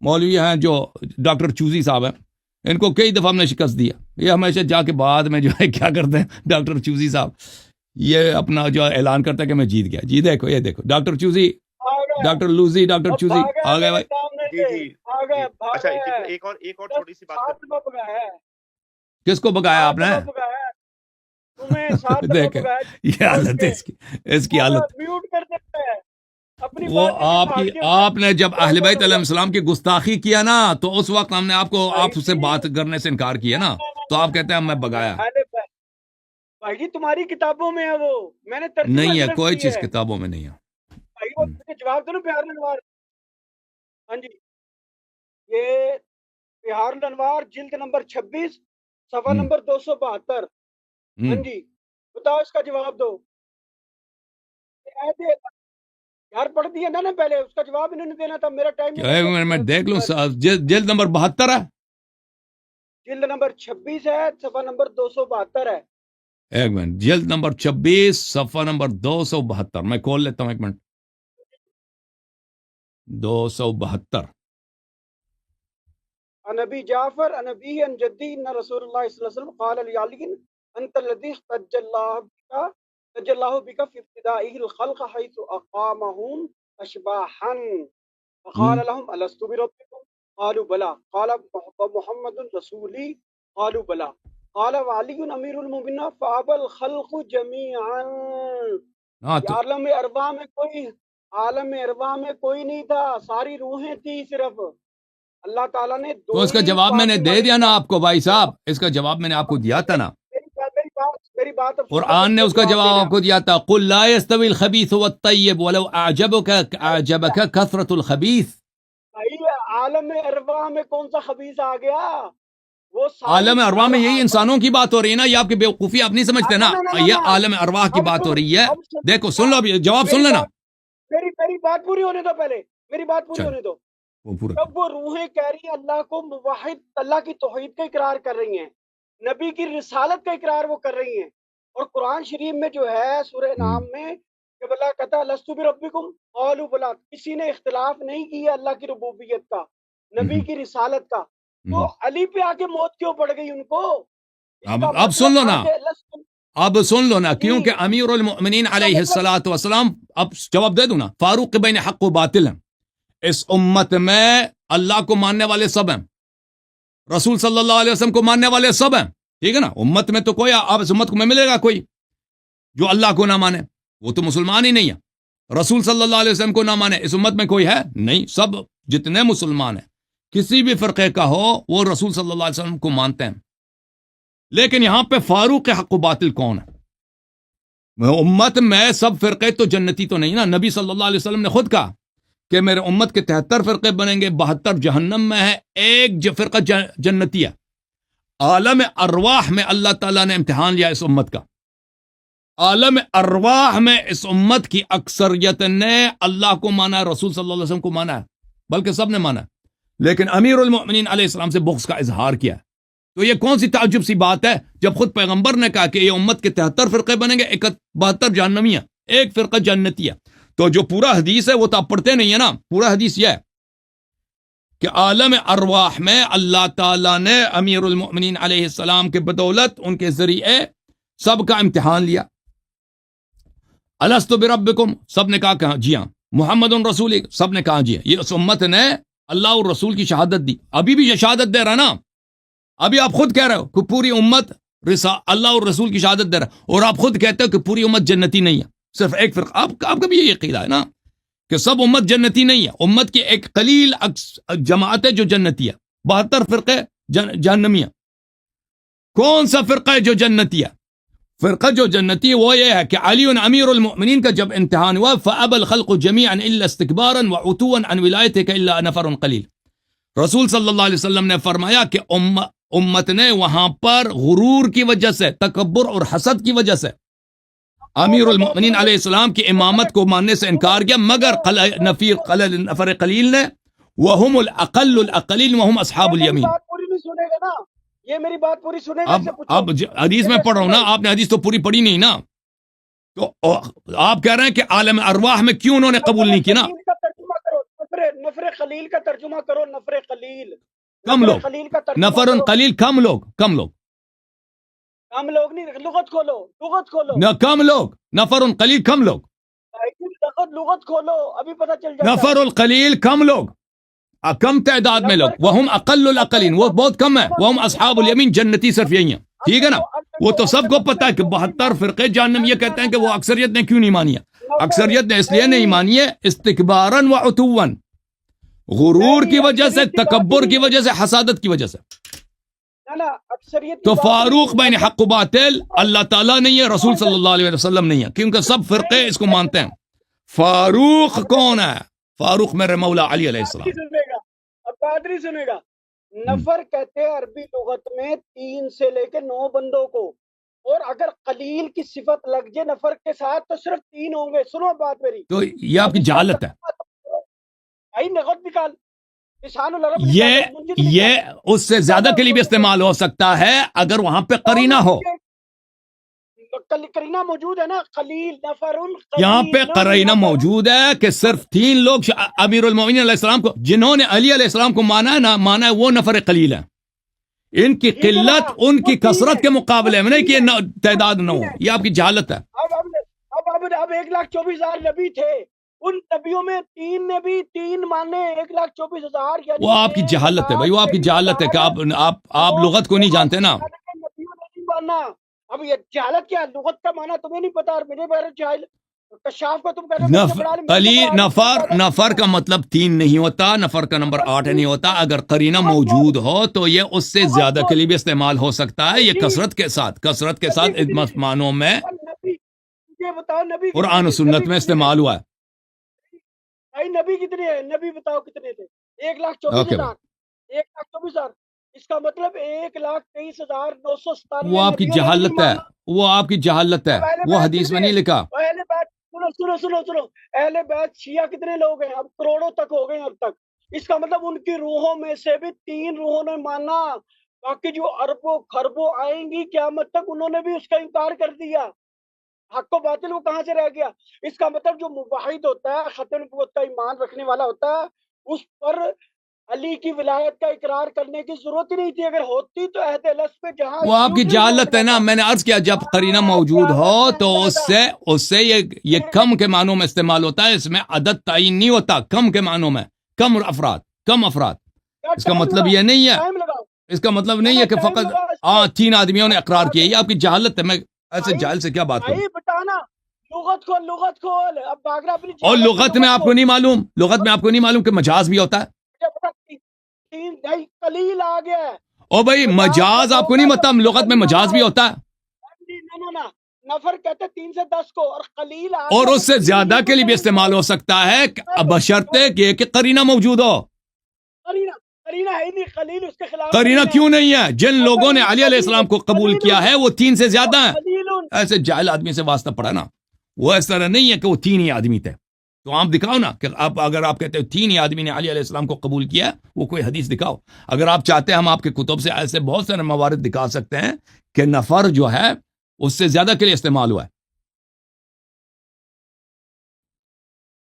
مولوی ہیں جو ڈاکٹر چوزی صاحب ہیں، ان کو کئی دفعہ ہم نے شکست دیا. یہ ہمیشہ جا کے بعد میں جو ہے کیا کرتے ہیں ڈاکٹر چوزی صاحب یہ اپنا جو اعلان کرتا ہے کہ میں جیت گیا. جی دیکھو یہ دیکھو doctor Choosy, doctor Lousy, doctor Choosy آ گئے بھائی. جی اچھا ایک اور چھوٹی سی بات کس کو بگایا آپ نے؟ دیکھیں یہ حالت ہے اس کی حالت. وہ آپ نے جب اہل بیت علیہ السلام کی گستاخی کیا نا تو اس وقت ہم نے آپ سے بات کرنے سے انکار کیا نا، تو آپ کہتے ہیں میں بگایا. بھائی جی تمہاری کتابوں میں ہے وہ، میں نے نہیں ہے کوئی چیز کتابوں میں نہیں ہے. بھائی وہ جواب دو نا بہار الانوار. ہاں جی یہ بہار الانوار جلد نمبر 26 صفحہ نمبر 272. ہاں جی بتاؤ اس کا جواب دو. یار پڑھ دیا نا پہلے، اس کا جواب انہوں نے دینا تھا. میرا ٹائم میں دیکھ لوں جلد نمبر 72 ہے، جلد نمبر 26 ہے صفحہ نمبر 272 ہے. ایک منٹ، جلد نمبر 26 صفحہ نمبر 272 میں کھول لیتا ہوں، ایک منٹ. 272 عن ابی جعفر عن ابی عن جدی ان رسول اللہ صلی اللہ علیہ وسلم قال لعلی انت الذی احتج اللہ بک فی ابتدائه الخلق حيث اقامهم اشباحا فقال لهم الست بربکم قالوا بلى قال محمد رسولی قالوا بلى قال وعلی امیر المؤمنین فابى الخلق جميعا. عالم ارواح میں کوئی نہیں تھا، ساری روحیں تھی صرف. اللہ تعالیٰ نے تو اس کا جواب میں نے دے دیا نا آپ کو بھائی صاحب، اس کا جواب میں نے آپ کو دیا تھا نا. میری بات قرآن نے اس کا جواب آپ کو دیا تھا، قل لا يستوي الخبيث والطيب ولو اعجبك كثرة الخبيث. عالم ارواح میں کون سا خبیث آ گیا؟ وہ عالم ارواح میں یہی انسانوں کی بات ہو رہی ہے نا، یہ آپ کی بیوقوفی آپ نہیں سمجھتے نا، یہ عالم ارواح کی بات ہو رہی ہے. دیکھو سن لو، جواب سن لینا. میری بات پوری ہونے دو، پہلے میری بات پوری ہونے دو. جب وہ روحیں کہہ رہی ہیں اللہ کو موحد، اللہ کی توحید کا اقرار کر رہی ہیں، نبی کی رسالت کا اقرار وہ کر رہی ہیں، اور قرآن شریف میں جو ہے سورہ نام میں جب اللہ کہتا لستو بربکم قالوا بلی، کسی نے اختلاف نہیں کیا اللہ کی ربوبیت کا، نبی کی رسالت کا، تو علی پہ آ کے موت کیوں پڑ گئی ان کو؟ اب سن لو نا، اب سن لو نا، کیونکہ امیر المؤمنین علیہ الصلوۃ والسلام، اب جواب دے دوں نا، فاروق بین حق و باطل ہیں. اس امت میں اللہ کو ماننے والے سب ہیں، رسول صلی اللہ علیہ وسلم کو ماننے والے سب ہیں، ٹھیک ہے نا. امت میں تو کوئی، آپ اس امت کو میں ملے گا کوئی جو اللہ کو نہ مانے، وہ تو مسلمان ہی نہیں ہے. رسول صلی اللہ علیہ وسلم کو نہ مانے اس امت میں کوئی ہے نہیں. سب جتنے مسلمان ہیں کسی بھی فرقے کا ہو وہ رسول صلی اللہ علیہ وسلم کو مانتے ہیں. لیکن یہاں پہ فاروق حق و باطل کون ہے؟ امت میں سب فرقے تو جنتی تو نہیں نا. نبی صلی اللہ علیہ وسلم نے خود کہا کہ میرے امت کے 73 فرقے بنیں گے، 72 جہنم میں ہے، ایک فرقہ جنتی ہے. عالم ارواح میں اللہ تعالیٰ نے امتحان لیا اس امت کا. عالم ارواح میں اس امت کی اکثریت نے اللہ کو مانا ہے، رسول صلی اللہ علیہ وسلم کو مانا ہے، بلکہ سب نے مانا ہے. لیکن امیر المؤمنین علیہ السلام سے بغض کا اظہار کیا ہے. تو یہ کون سی تعجب سی بات ہے جب خود پیغمبر نے کہا کہ یہ امت کے 73 فرقے بنیں گے، 72 جہنمی ہیں، ایک فرقہ جنتی ہے. تو جو پورا حدیث ہے وہ تو آپ پڑھتے نہیں ہے نا. پورا حدیث یہ ہے کہ عالم ارواح میں اللہ تعالیٰ نے امیر المؤمنین علیہ السلام کے بدولت ان کے ذریعے سب کا امتحان لیا. الست بربکم، سب نے کہا جی ہاں. محمد رسول، سب نے کہا جی ہاں. یہ اس امت نے اللہ اور رسول کی شہادت دی. ابھی بھی یہ شہادت دے رہا نا. ابھی آپ خود کہہ رہے ہو کہ پوری امت اللہ اور رسول کی شہادت دے رہا ہے، اور آپ خود کہتے ہو کہ پوری امت جنتی نہیں ہے، صرف ایک فرقہ. آپ کا بھی یہ عقیدہ ہے نا کہ سب امت جنتی نہیں ہے. امت کی ایک قلیل جماعت ہے جو جنتی ہے، 72 فرقے جہنمی ہیں. کون سا فرقہ ہے جو جنتی ہے؟ فرقہ جو جنتی ہے وہ یہ ہے کہ علی امیر المؤمنین کا جب امتحان ہوا، فأبى الخلق جميعا الا استكبارا وعتوا عن ولایتك الا نفر قلیل. رسول صلی اللہ علیہ وسلم نے فرمایا کہ امت نے وہاں پر غرور کی وجہ سے، تکبر اور حسد کی وجہ سے امیر المؤمنین علیہ السلام کی امامت کو ماننے سے انکار کیا، مگر نفر قلیل نے، وہم الاقل الاقلیل وہم اصحاب الیمین. یہ میری بات پوری سنے گا. اب حدیث میں پڑھ رہا ہوں نا، آپ نے حدیث تو پوری پڑھی نہیں نا. تو آپ کہہ رہے ہیں کہ عالم ارواح میں کیوں انہوں نے قبول نہیں کی نا. نفر قلیل کا ترجمہ کرو. نفر قلیل کم لوگ. قلیل کا ترجمہ نفر کرو. قلیل کم لوگ. کم لوگ کم لوگ نہیں, لغت کھولو, لغت کھولو, نہ کم لوگ. نفر قلیل کم لوگ. لغت کھولو, ابھی پتہ چل جائے گا. نفر القلیل کم لوگ, کم تعداد میں لوگ. وہم اقل الاقلین, وہ بہت کم ہے. وہم اصحاب الیمین, جنتی صرف یہی ہیں. ٹھیک ہے نا. وہ تو سب کو پتا ہے کہ 72 فرقے جہنم. یہ کہتے ہیں کہ وہ اکثریت نے کیوں نہیں مانی ہے. اکثریت نے اس لیے نہیں مانی ہے استکبارا و عتوا, غرور کی وجہ سے, تکبر کی وجہ سے, حسادت کی وجہ سے. اکثریت تو فاروق بین حق و باطل اللہ تعالیٰ نہیں ہے, رسول صلی اللہ علیہ وسلم نہیں ہے, کیونکہ سب فرقے اس کو مانتے ہیں. فاروق کون ہے؟ فاروق میرے مولا علی علیہ السلام. سنے گا, اب قادری سنے گا. نفر کہتے ہیں عربی لغت میں 3 سے لے کے 9 بندوں کو, اور اگر قلیل کی صفت لگ جائے نفر کے ساتھ تو صرف 3 ہوں گے. سنو بات میری, تو یہ آپ کی جہالت ہے. بھائی نغت نکال, لسان العرب یہ اس سے زیادہ کے لیے بھی استعمال ہو سکتا ہے اگر وہاں پہ قرینہ ہو. قرینہ موجود ہے نا. قلیل نفر یہاں پہ قرینہ موجود ہے کہ صرف 3 لوگ امیر المومنین علیہ السلام کو, جنہوں نے علی علیہ السلام کو مانا ہے, نہ مانا ہے, وہ نفر قلیل ہے. ان کی قلت ان کی کثرت کے مقابلے میں نہیں کہ یہ تعداد نہ ہو. یہ آپ کی جہالت ہے. اب 1,24,000 نبی تھے, ان نبیوں میں 3 نے بھی 3 مانے. 1,24,000 وہ آپ کی جہالت ہے بھائی, وہ آپ کی جہالت ہے کہ آپ لغت کو نہیں جانتے نا. اب یہ جہالت کیا, لغت کا معنی تمہیں نہیں پتا اور میرے بارے جاہل کشاف کو تم کہہ رہے ہو. نفر کا مطلب 3 نہیں ہوتا, نفر کا نمبر 8 نہیں ہوتا. اگر قرینہ موجود ہو تو یہ اس سے زیادہ کے لیے بھی استعمال ہو سکتا ہے. یہ کثرت کے ساتھ معنوں میں بتاؤ نبی قرآن و سنت میں استعمال ہوا ہے. بھائی نبی کتنے ہیں, نبی بتاؤ کتنے تھے. 1,24,000. 1,24,000 اس کا مطلب 1,23,997. وہ آپ کی جہالت ہے, وہ آپ کی جہالت ہے, وہ حدیث میں نہیں لکھا. اہل بیت سنو اہل بیت شیعہ کتنے لوگ ہیں؟ اب کروڑوں تک ہو گئے اب تک. اس کا مطلب ان کی روحوں میں سے بھی 3 روحوں نے مانا, باقی جو اربوں خربوں آئیں گی قیامت تک انہوں نے بھی اس کا انکار کر دیا. حق و باطل وہ کہاں سے رہ گیا؟ اس کا مطلب جو موحد ہوتا ہے, ختم نبوت کا ایمان رکھنے والا ہوتا ہے, اس پر علی کی ولایت کا اقرار کرنے کی ضرورت ہی نہیں تھی. اگر ہوتی تو عہد الست پہ جہاں وہ آپ کی جہالت ہے نا. میں نے عرض کیا جب قرینہ موجود ہو تو اس سے یہ کم کے معنوں میں استعمال ہوتا ہے. اس میں عدد تعین نہیں ہوتا. کم کے معنوں میں کم افراد. اس کا مطلب یہ نہیں ہے, اس کا مطلب نہیں ہے کہ فقط 3 آدمیوں نے اقرار کیا. یہ آپ کی جہالت ہے. میں ایسے جاہل سے کیا بات کروں. لغت کھول. اب باگرا اپنی اور لغت میں آپ کو نہیں معلوم کہ مجاز بھی ہوتا ہے. قلیل آ گیا ہے. او بھائی مجاز آپ کو نہیں پتا, لغت میں مجاز بھی ہوتا ہے. نفر کہتے 3 سے 10 کو, اور قلیل اور اس سے زیادہ کے لیے بھی استعمال ہو سکتا ہے بشرطے کہ قرینہ موجود ہو. قرینہ ہے نہیں, قلیل اس کے خلاف. قرینہ کیوں نہیں ہے؟ جن لوگوں نے علی علیہ السلام کو قبول کیا ہے وہ 3 سے زیادہ ہیں. ایسے جاہل آدمی سے واسطہ پڑا نا. وہ اس طرح نہیں ہے کہ وہ 3 ہی آدمی تھے. تو آپ دکھاؤ نا کہ اگر آپ کہتے ہو 3 ہی آدمی نے علی علیہ السلام کو قبول کیا, وہ کوئی حدیث دکھاؤ. اگر آپ چاہتے ہیں ہم آپ کے کتب سے ایسے بہت سارے موارد دکھا سکتے ہیں کہ نفر جو ہے اس سے زیادہ کے لیے استعمال ہوا ہے.